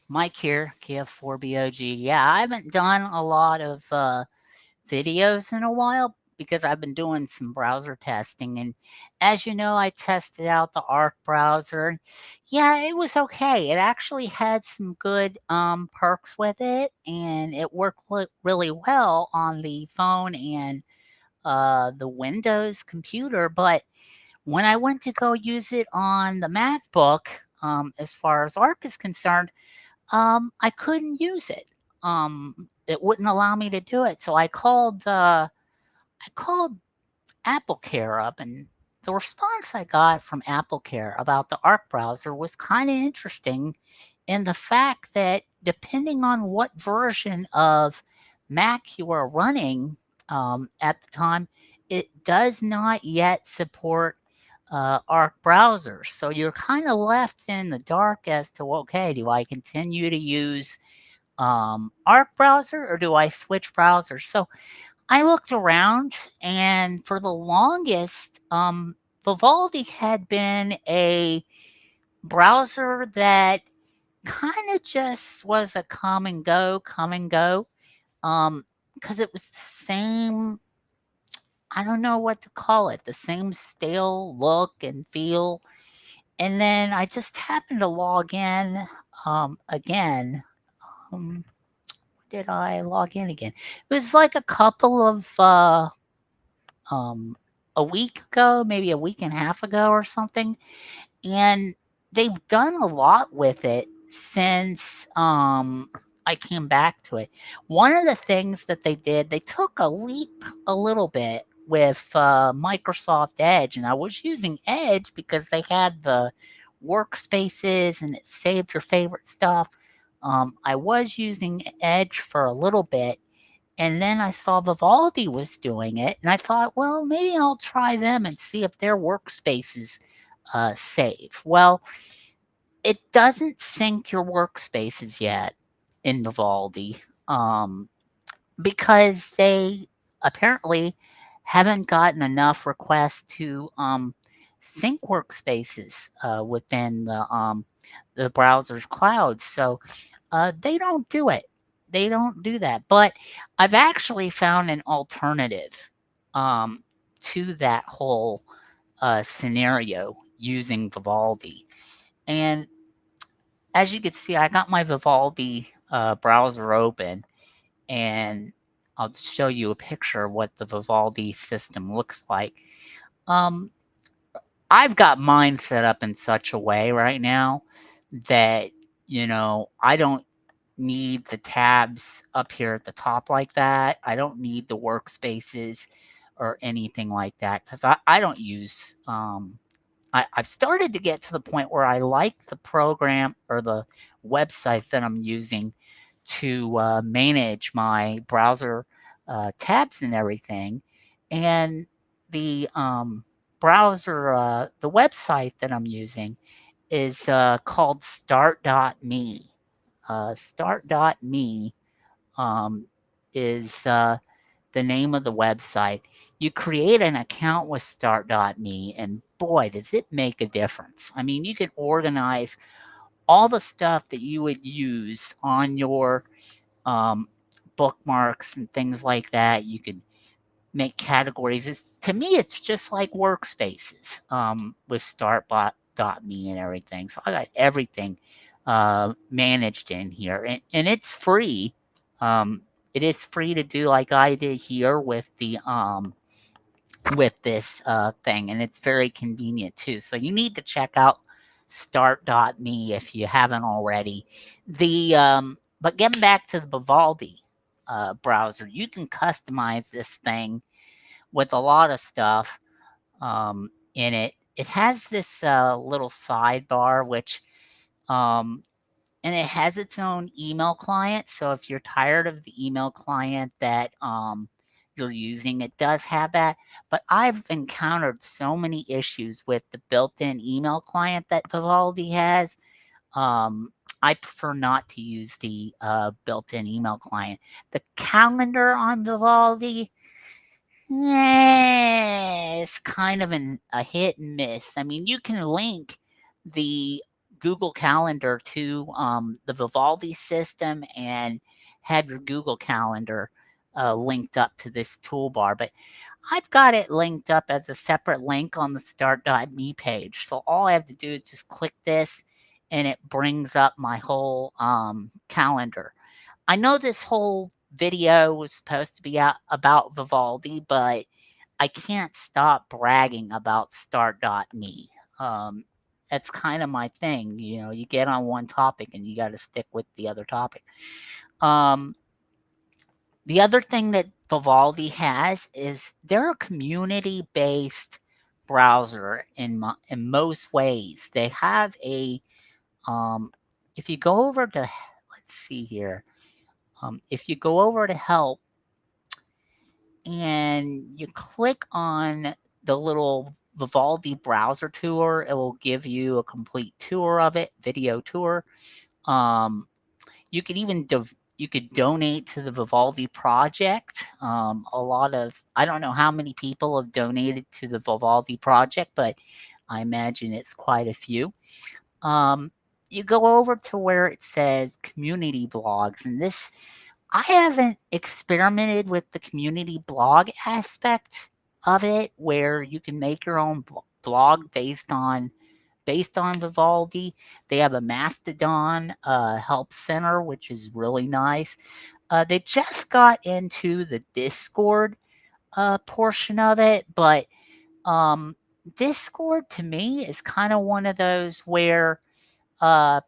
Mike here, KF4BOG. Yeah, I haven't done a lot of videos in a while because I've been doing some browser testing. And as you know, I tested out the Arc browser. Yeah, it was okay. It actually had some good perks with it, and it worked really well on the phone and the Windows computer. But when I went to go use it on the MacBook, as far as Arc is concerned, I couldn't use it. It wouldn't allow me to do it. So I called AppleCare up, and the response I got from AppleCare about the Arc browser was kind of interesting in the fact that depending on what version of Mac you are running at the time, it does not yet support Arc browsers. So you're kind of left in the dark as to, okay, do I continue to use Arc browser or do I switch browsers? So I looked around, and for the longest, Vivaldi had been a browser that kind of just was a come and go, because it was the same. I don't know what to call it, the same stale look and feel. And then I just happened to log in again. Um, did I log in again? It was like a couple of um, a week ago, maybe a week and a half ago or something, and they've done a lot with it since I came back to it. One of the things that they did, they took a leap a little bit with Microsoft Edge, and I was using Edge because they had the workspaces and it saved your favorite stuff. I was using Edge for a little bit, and then I saw Vivaldi was doing it, and I thought, well, maybe I'll try them and see if their workspaces save. Well, it doesn't sync your workspaces yet in Vivaldi, um, because they apparently haven't gotten enough requests to sync workspaces within the browser's clouds. So they don't do it. They don't do that. But I've actually found an alternative um, to that whole scenario using Vivaldi. And as you can see, I got my Vivaldi browser open, and I'll just show you a picture of what the Vivaldi system looks like. Um, I've got mine set up in such a way right now that, I don't need the tabs up here at the top like that. I don't need the workspaces or anything like that because I don't use. I've started to get to the point where I like the program or the website that I'm using to manage my browser tabs and everything. And the the website that I'm using is called start.me. Start.me is the name of the website. You create an account with start.me, and boy, does it make a difference. I mean, you can organize all the stuff that you would use on your um, bookmarks and things like that. You could make categories. To me, it's just like workspaces with start.me and everything. So I got everything managed in here, and it's free. Um, it is free to do like I did here with this thing, and it's very convenient too. So you need to check out start.me if you haven't already. But getting back to the Vivaldi browser, you can customize this thing with a lot of stuff in it. It has this little sidebar, which um, and it has its own email client. So if you're tired of the email client that you're using, it does have that. But I've encountered so many issues with the built-in email client that Vivaldi has. Um, I prefer not to use the built-in email client. The calendar on Vivaldi, yeah, it's kind of a hit and miss. I mean, you can link the Google Calendar to the Vivaldi system and have your Google Calendar linked up to this toolbar. But I've got it linked up as a separate link on the start.me page. So all I have to do is just click this and it brings up my whole calendar. I know this whole video was supposed to be about Vivaldi, but I can't stop bragging about start.me. Um, that's kind of my thing. You know, you get on one topic and you got to stick with the other topic. Um, the other thing that Vivaldi has is they're a community-based browser in most ways. They have a if you go over to let's see here, if you go over to help and you click on the little Vivaldi browser tour, it will give you a complete tour of it, video tour. Um, you could even you could donate to the Vivaldi project. A lot of I don't know how many people have donated to the Vivaldi project, but I imagine it's quite a few. Um, you go over to where it says community blogs, and this I haven't experimented with the community blog aspect of it, where you can make your own blog based on Vivaldi. They have a Mastodon help center, which is really nice. They just got into the Discord portion of it, but um, Discord to me is kind of one of those where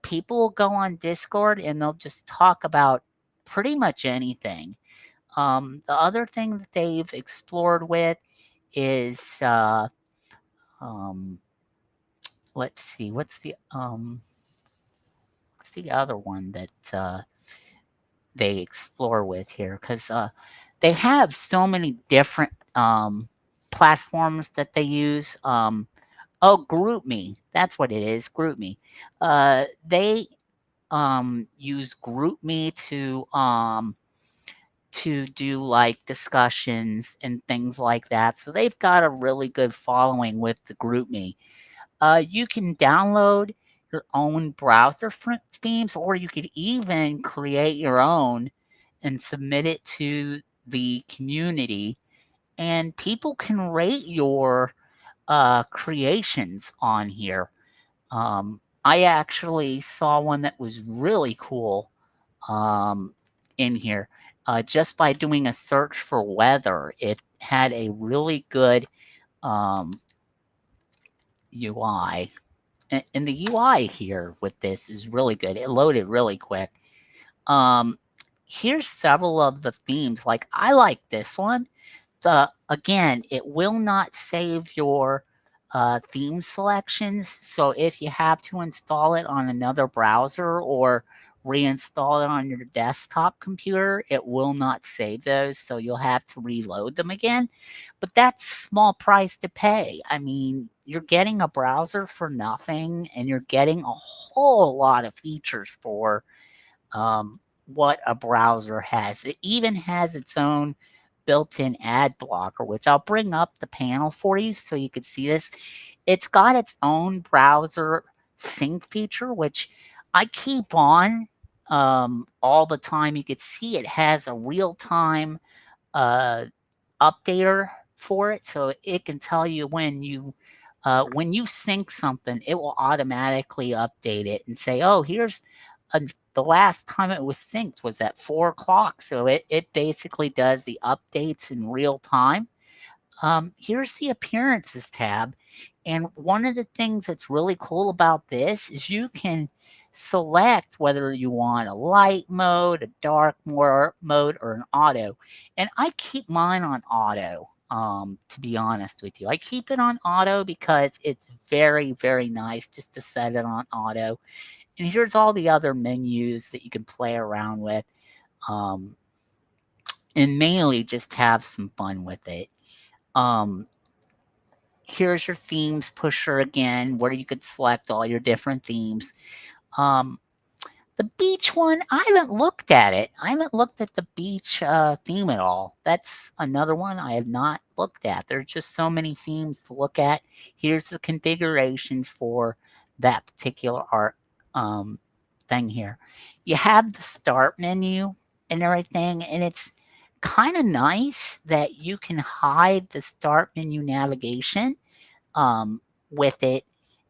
people will go on Discord and they'll just talk about pretty much anything. The other thing that they've explored with is um, let's see, what's the other one that they explore with here? Because they have so many different platforms that they use. Oh, GroupMe, that's what it is. GroupMe. They use GroupMe to do like discussions and things like that. So they've got a really good following with the GroupMe. You can download your own browser themes, or you could even create your own and submit it to the community, and people can rate your creations on here. I actually saw one that was really cool um, in here. Just by doing a search for weather, it had a really good um, UI. And the UI here with this is really good. It loaded really quick. Um, Here's several of the themes. Like I like this one. Again, it will not save your theme selections. So if you have to install it on another browser or reinstall it on your desktop computer, it will not save those. So you'll have to reload them again. But that's a small price to pay. I mean, you're getting a browser for nothing and you're getting a whole lot of features for what a browser has. It even has its own built-in ad blocker, which I'll bring up the panel for you so you can see this. It's got its own browser sync feature, which I keep on all the time. You could see it has a real-time uh, updater for it, so it can tell you when you sync something, it will automatically update it and say, "Oh, here's the last time it was synced was at 4 o'clock." So it basically does the updates in real time. Here's the appearances tab. And one of the things that's really cool about this is you can select whether you want a light mode, a dark mode, or an auto. And I keep mine on auto, to be honest with you. I keep it on auto because it's very, very nice just to set it on auto. And here's all the other menus that you can play around with, um, and mainly just have some fun with it. Um, Here's your themes pusher again, where you could select all your different themes. Um, the beach one, I haven't looked at it. I haven't looked at the beach theme at all. That's another one I have not looked at. There's just so many themes to look at. Here's the configurations for that particular um, thing here. You have the start menu and everything, and it's kind of nice that you can hide the start menu navigation um, with it.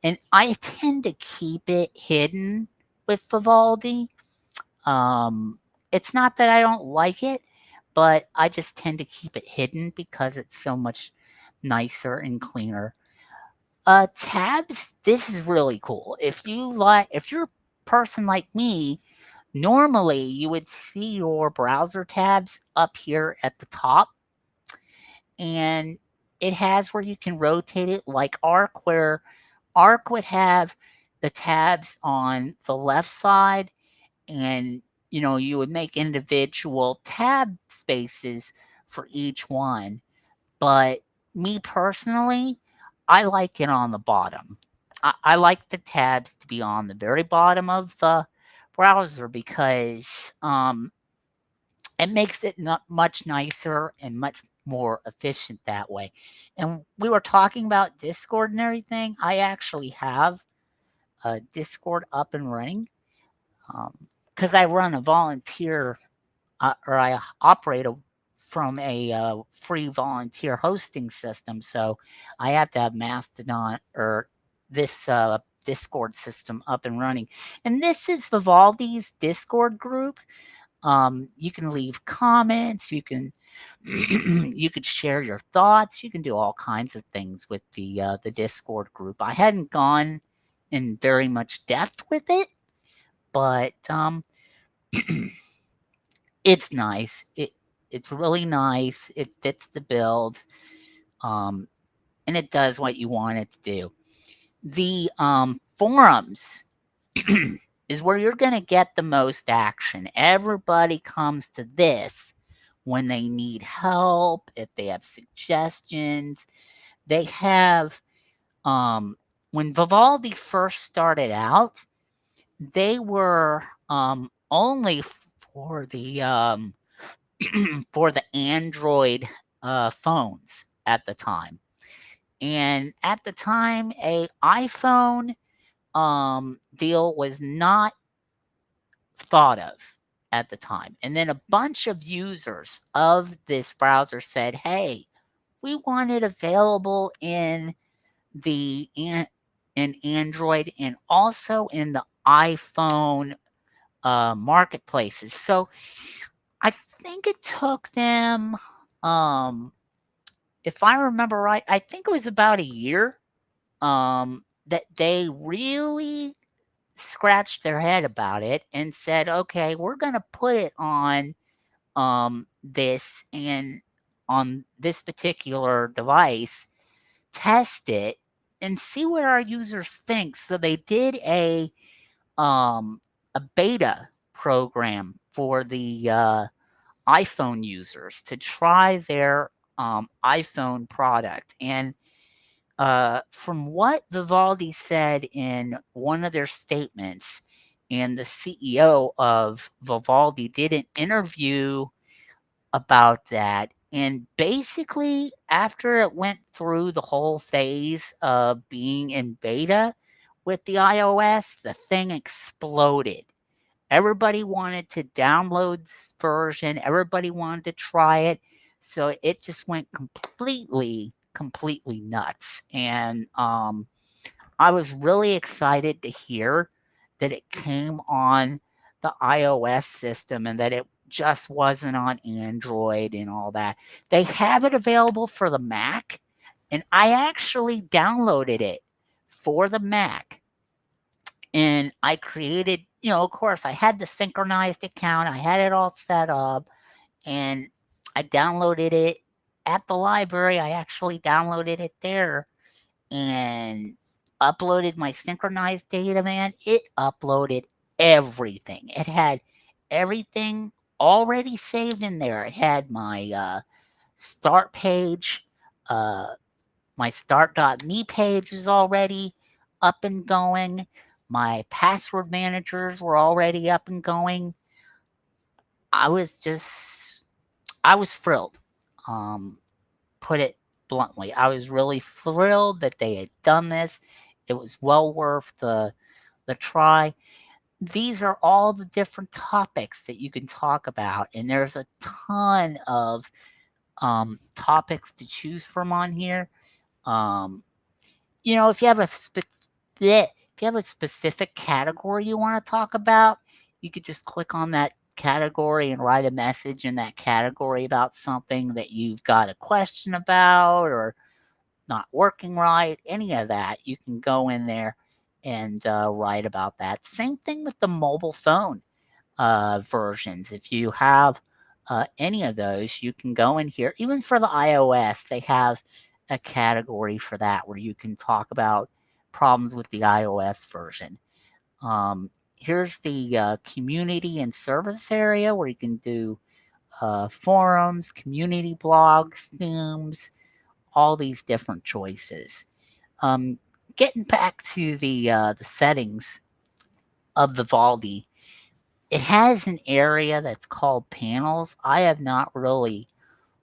And I tend to keep it hidden with Vivaldi. Um, it's not that I don't like it, but I just tend to keep it hidden because it's so much nicer and cleaner. Tabs, this is really cool. If you're a person like me, normally you would see your browser tabs up here at the top, and it has where you can rotate it like Arc, where Arc would have the tabs on the left side, and you would make individual tab spaces for each one. But me personally, I like it on the bottom. I like the tabs to be on the very bottom of the browser because it makes it not much nicer and much more efficient that way. And we were talking about Discord and everything. I actually have a Discord up and running because I run a volunteer or I operate from a free volunteer hosting system. So I have to have Mastodon or this Discord system up and running. And this is Vivaldi's Discord group. You can leave comments. You can you could share your thoughts. You can do all kinds of things with the Discord group. I hadn't gone in very much depth with it, but it's nice. It's really nice. It fits the build, um, and it does what you want it to do. The forums is where you're going to get the most action. Everybody comes to this when they need help, if they have suggestions. They have, um, when Vivaldi first started out, they were only for the for the Android phones at the time. And at the time, a iPhone deal was not thought of at the time. And then a bunch of users of this browser said, "Hey, we want it available the in Android and also in the iPhone marketplaces." So I think it took them, um, if I remember right, I think it was about a year that they really scratched their head about it and said, "Okay, we're going to put it on this and on this particular device, test it, and see what our users think." So they did a beta program for the iPhone users to try their iPhone product. And from what Vivaldi said in one of their statements, and the CEO of Vivaldi did an interview about that. And basically, after it went through the whole phase of being in beta with the iOS, the thing exploded. Everybody wanted to download this version. Everybody wanted to try it. So it just went completely nuts. And I was really excited to hear that it came on the iOS system and that it just wasn't on Android and all that. They have it available for the Mac, and I actually downloaded it for the Mac. And I created, of course, I had the synchronized account, I had it all set up, and I downloaded it at the library. I actually downloaded it there and uploaded my synchronized data, man. It uploaded everything. It had everything already saved in there. It had my start page, uh, my start.me page is already up and going. My password managers were already up and going. I was just, I was thrilled. Um, put it bluntly, I was really thrilled that they had done this. It was well worth the the try. These are all the different topics that you can talk about, and there's a ton of topics to choose from on here. Um, if you have a specific category you want to talk about, you could just click on that category and write a message in that category about something that you've got a question about or not working right, any of that. You can go in there and write about that. Same thing with the mobile phone versions. If you have any of those, you can go in here. Even for the iOS, they have a category for that where you can talk about problems with the iOS version. Here's the community and service area where you can do forums, community blogs, themes, all these different choices. Um, Getting back to the settings of Vivaldi, it has an area that's called panels. I have not really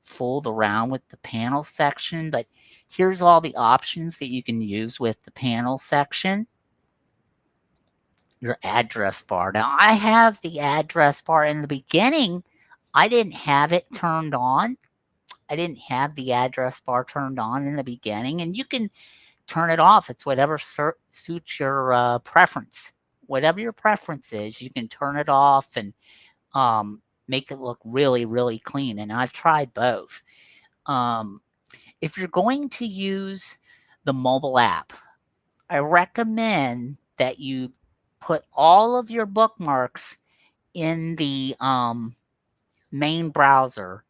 fooled around with the panel section, but here's all the options that you can use with the panel section. Your address bar. Now, I have the address bar in the beginning. I didn't have it turned on. I didn't have the address bar turned on in the beginning, and you can turn it off. It's whatever suits your preference. Whatever your preference is, you can turn it off and make it look really, really clean. And I've tried both. Um, if you're going to use the mobile app, I recommend that you put all of your bookmarks in the main browser.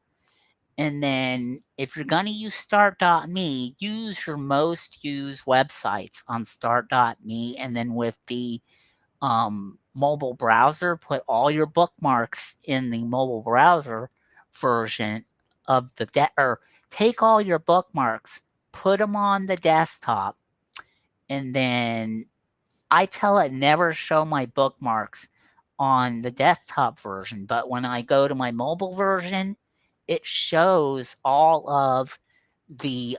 And then if you're going to use start.me, use your most used websites on start.me. And then with the mobile browser, put all your bookmarks in the mobile browser version of or take all your bookmarks, put them on the desktop, and then I tell it never show my bookmarks on the desktop version, but when I go to my mobile version, it shows all of the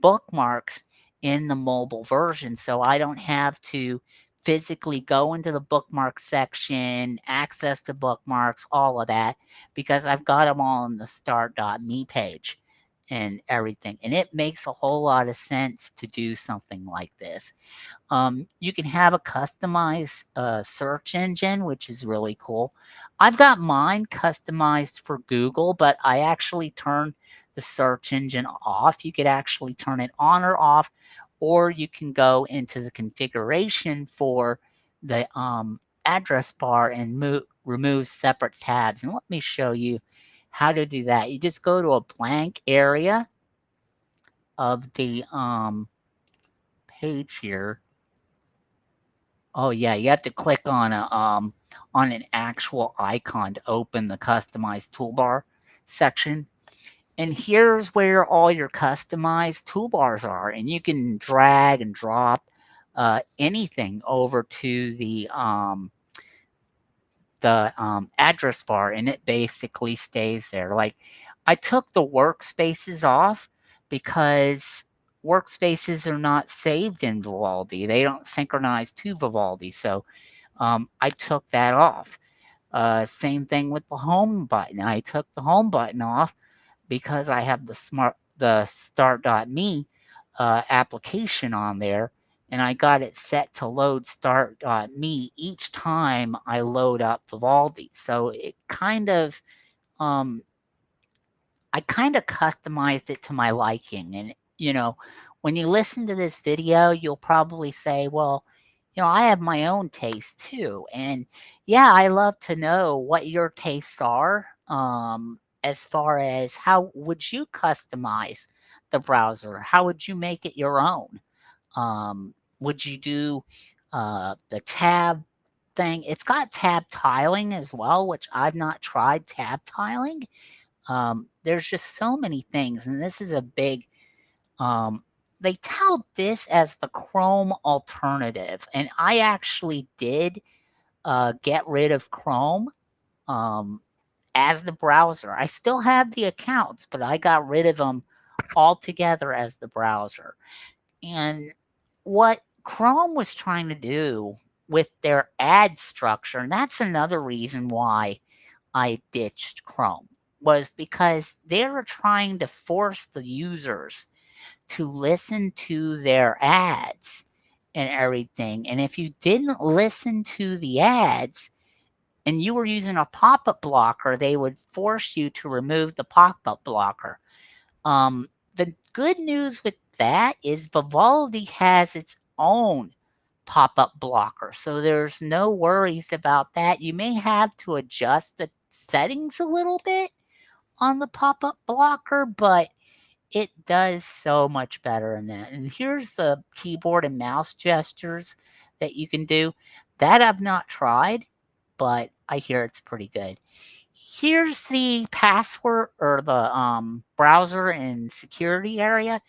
bookmarks in the mobile version. So I don't have to physically go into the bookmark section, access the bookmarks, all of that, because I've got them all on the start.me page and everything. And it makes a whole lot of sense to do something like this. You can have a customized search engine, which is really cool. I've got mine customized for Google, but I actually turn the search engine off. You could actually turn it on or off, or you can go into the configuration for the address bar and remove separate tabs. And let me show you how to do that. You just go to a blank area of the page here. Oh yeah, you have to click on an actual icon to open the customized toolbar section. And here's where all your customized toolbars are, and you can drag and drop anything over to the address bar, and it basically stays there. Like, I took the workspaces off because workspaces are not saved in Vivaldi. They don't synchronize to Vivaldi, so I took that off. Same thing with the home button. I took the home button off because I have the start.me application on there, and I got it set to load start.me each time I load up Vivaldi. So it um, I kind of customized it to my liking. And, when you listen to this video, you'll probably say, well, I have my own taste too. And yeah, I love to know what your tastes are, as far as how would you customize the browser? How would you make it your own? Would you do the tab thing? It's got tab tiling as well, which I've not tried tab tiling. There's just so many things, and this is a big. They tout this as the Chrome alternative, and I actually did get rid of Chrome um, as the browser. I still have the accounts, but I got rid of them altogether as the browser. And what Chrome was trying to do with their ad structure, and that's another reason why I ditched Chrome, was because they were trying to force the users to listen to their ads and everything. And if you didn't listen to the ads and you were using a pop up blocker, they would force you to remove the pop up blocker. The good news with that is Vivaldi has its own pop up blocker. So there's no worries about that. You may have to adjust the settings a little bit on the pop up blocker, but it does so much better than that. And here's the keyboard and mouse gestures that you can do. That I've not tried, but I hear it's pretty good. Here's the password or the browser and security area.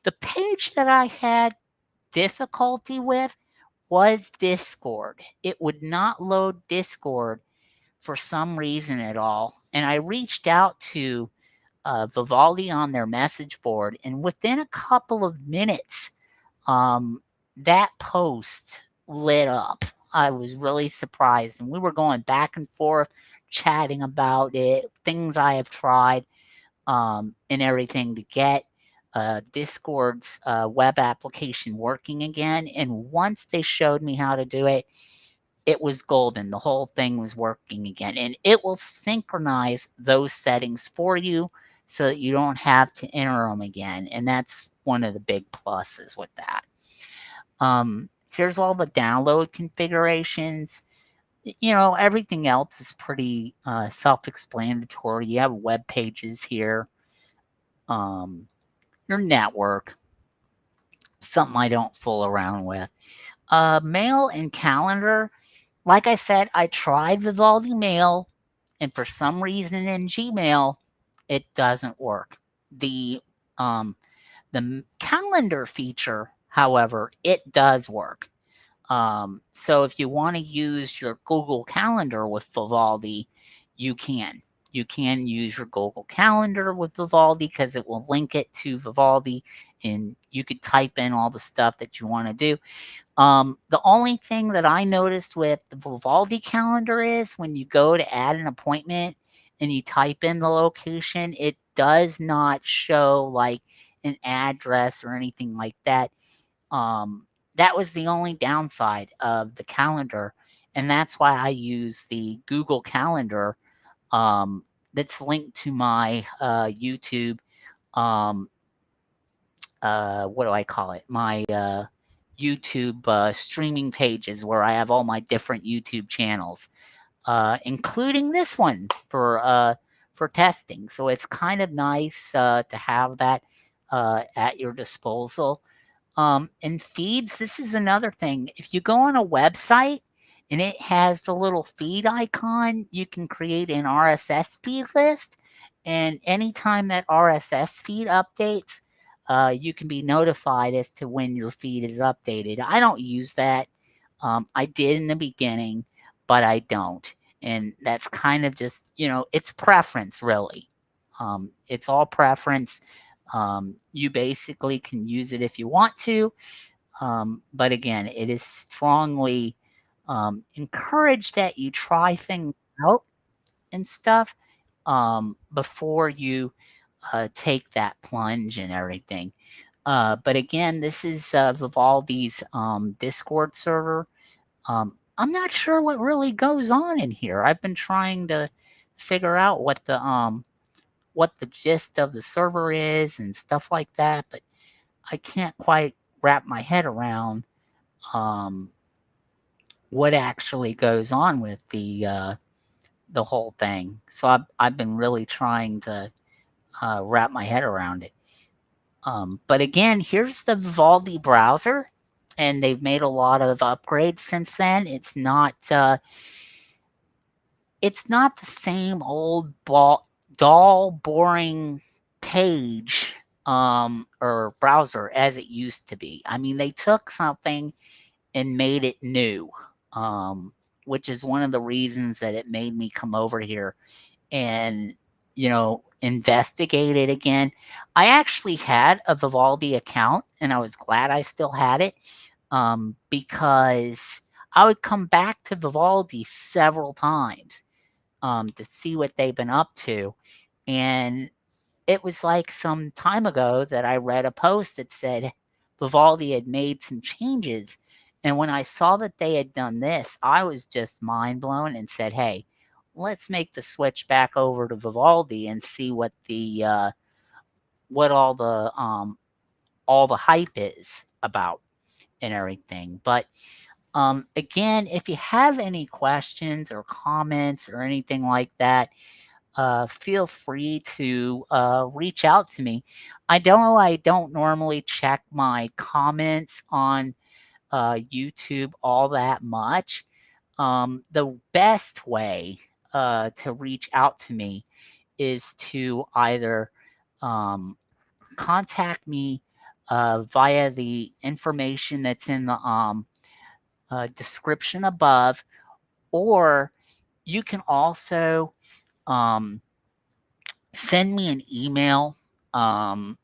The page that I had difficulty with was Discord. It would not load Discord for some reason at all. And I reached out to Vivaldi on their message board, and within a couple of minutes, um, that post lit up. I was really surprised, and we were going back and forth, chatting about it, things I have tried, and everything to get Discord's web application working again. And once they showed me how to do it, it was golden. The whole thing was working again. And it will synchronize those settings for you so that you don't have to enter them again. And that's one of the big pluses with that. Here's all the download configurations. Everything else is pretty self-explanatory. You have web pages here, um, your network, something I don't fool around with. Mail and calendar. Like I said, I tried Vivaldi Mail, and for some reason in Gmail, it doesn't work. The um, the calendar feature, however, it does work. So if you want to use your Google Calendar with Vivaldi, you can. You can use your Google Calendar with Vivaldi because it will link it to Vivaldi, and you could type in all the stuff that you want to do. The only thing that I noticed with the Vivaldi calendar is when you go to add an appointment and you type in the location, it does not show like an address or anything like that. That was the only downside of the calendar, and that's why I use the Google Calendar that's linked to my YouTube. Um, what do I call it? My YouTube streaming pages where I have all my different YouTube channels, including this one for testing. So it's kind of nice to have that at your disposal. And feeds, this is another thing. If you go on a website and it has the little feed icon, you can create an RSS feed list. And anytime that RSS feed updates, you can be notified as to when your feed is updated. I don't use that. I did in the beginning, but I don't. And that's kind of just, it's preference, really. It's all preference. You basically can use it if you want to, but again, it is strongly encouraged that you try things out and stuff before you take that plunge and everything. But again, this is Vivaldi's Discord server. I'm not sure what really goes on in here. I've been trying to figure out what the gist of the server is and stuff like that, but I can't quite wrap my head around um, what actually goes on with the whole thing. So I've been really trying to wrap my head around it. But again, here's the Vivaldi browser, and they've made a lot of upgrades since then. It's not the same old dull, boring page or browser as it used to be. I mean, they took something and made it new, which is one of the reasons that it made me come over here and investigate it again. I actually had a Vivaldi account, and I was glad I still had it because I would come back to Vivaldi several times to see what they've been up to. And it was like some time ago that I read a post that said Vivaldi had made some changes. And when I saw that they had done this, I was just mind blown and said, hey, let's make the switch back over to Vivaldi and see what all the hype is about and everything. But again, if you have any questions or comments or anything like that, feel free to reach out to me. I don't normally check my comments on YouTube all that much. The best way to reach out to me is to either um, contact me via the information that's in the description above, or you can also um, send me an email and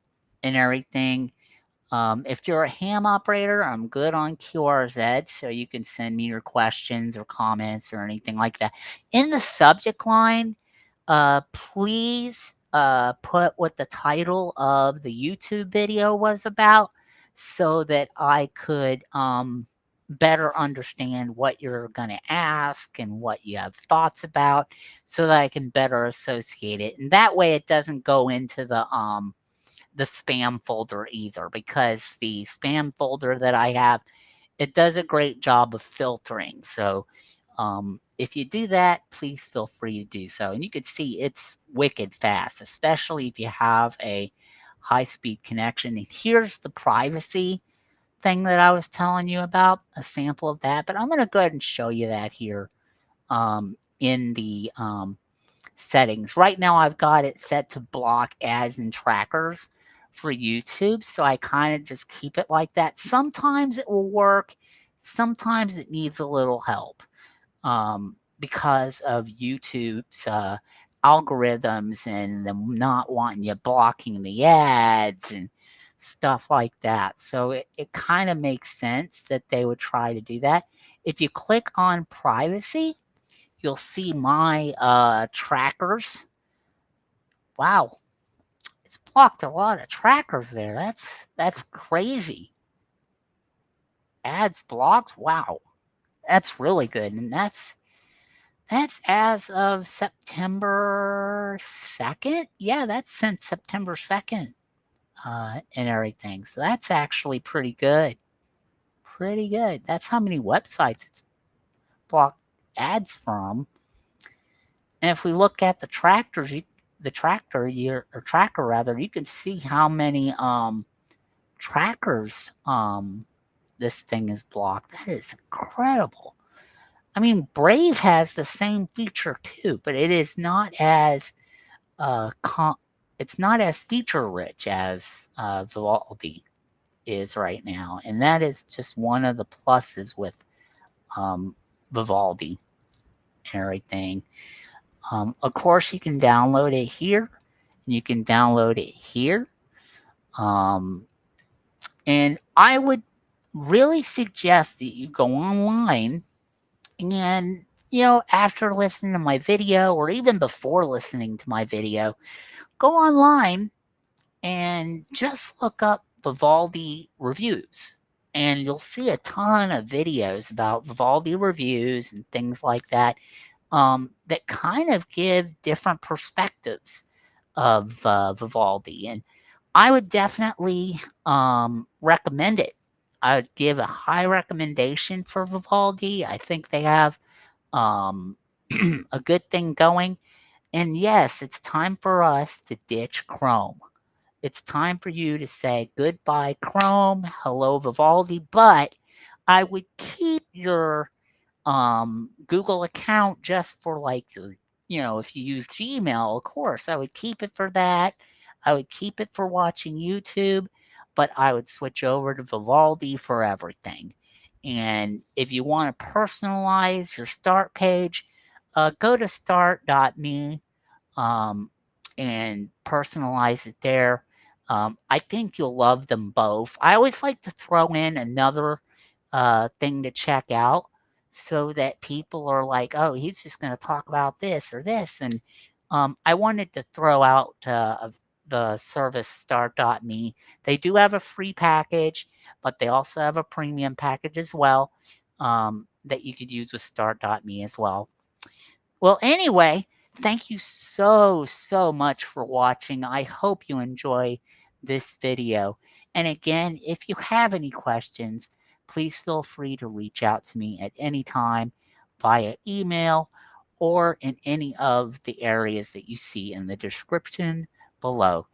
everything. If you're a ham operator, I'm good on QRZ, so you can send me your questions or comments or anything like that. In the subject line, please put what the title of the YouTube video was about so that I could better understand what you're going to ask and what you have thoughts about so that I can better associate it. And that way it doesn't go into the spam folder either, because the spam folder that I have, it does a great job of filtering. So if you do that, please feel free to do so. And you can see it's wicked fast, especially if you have a high-speed connection. And here's the privacy thing that I was telling you about, a sample of that. But I'm going to go ahead and show you that here in the settings. Right now I've got it set to block ads and trackers for YouTube, so I kind of just keep it like that. Sometimes it will work, sometimes it needs a little help because of YouTube's algorithms and them not wanting you blocking the ads and stuff like that. So it kind of makes sense that they would try to do that. If you click on privacy, you'll see my trackers. Wow, it's blocked a lot of trackers there. That's crazy. Ads blocked. Wow, that's really good, and that's as of September 2nd. Yeah, that's since September 2nd and everything. So that's actually pretty good. Pretty good. That's how many websites it's blocked ads from. And if we look at the tractors, tracker rather, you can see how many trackers this thing is blocked. That is incredible. I mean, Brave has the same feature too, but it is not as uh, com- it's not as feature rich as Vivaldi is right now, and that is just one of the pluses with um, Vivaldi and everything. Of course, you can download it here, and you can download it here. Um, and I would really suggest that you go online and, after listening to my video or even before listening to my video, go online and just look up Vivaldi reviews. And you'll see a ton of videos about Vivaldi reviews and things like that that kind of give different perspectives of Vivaldi. And I would definitely recommend it. I would give a high recommendation for Vivaldi. I think they have um, a good thing going. And yes, it's time for us to ditch Chrome. It's time for you to say goodbye, Chrome, hello, Vivaldi. But I would keep your Google account just for like your, if you use Gmail, of course, I would keep it for that. I would keep it for watching YouTube, but I would switch over to Vivaldi for everything. And if you want to personalize your start page, go to start.me um, and personalize it there. I think you'll love them both. I always like to throw in another thing to check out. so that people are like, oh, he's just going to talk about this or this. And I wanted to throw out the service start.me. They do have a free package, but they also have a premium package as well that you could use with start.me as well. Well, anyway, thank you so much for watching. I hope you enjoy this video. And again, if you have any questions, please feel free to reach out to me at any time via email or in any of the areas that you see in the description below.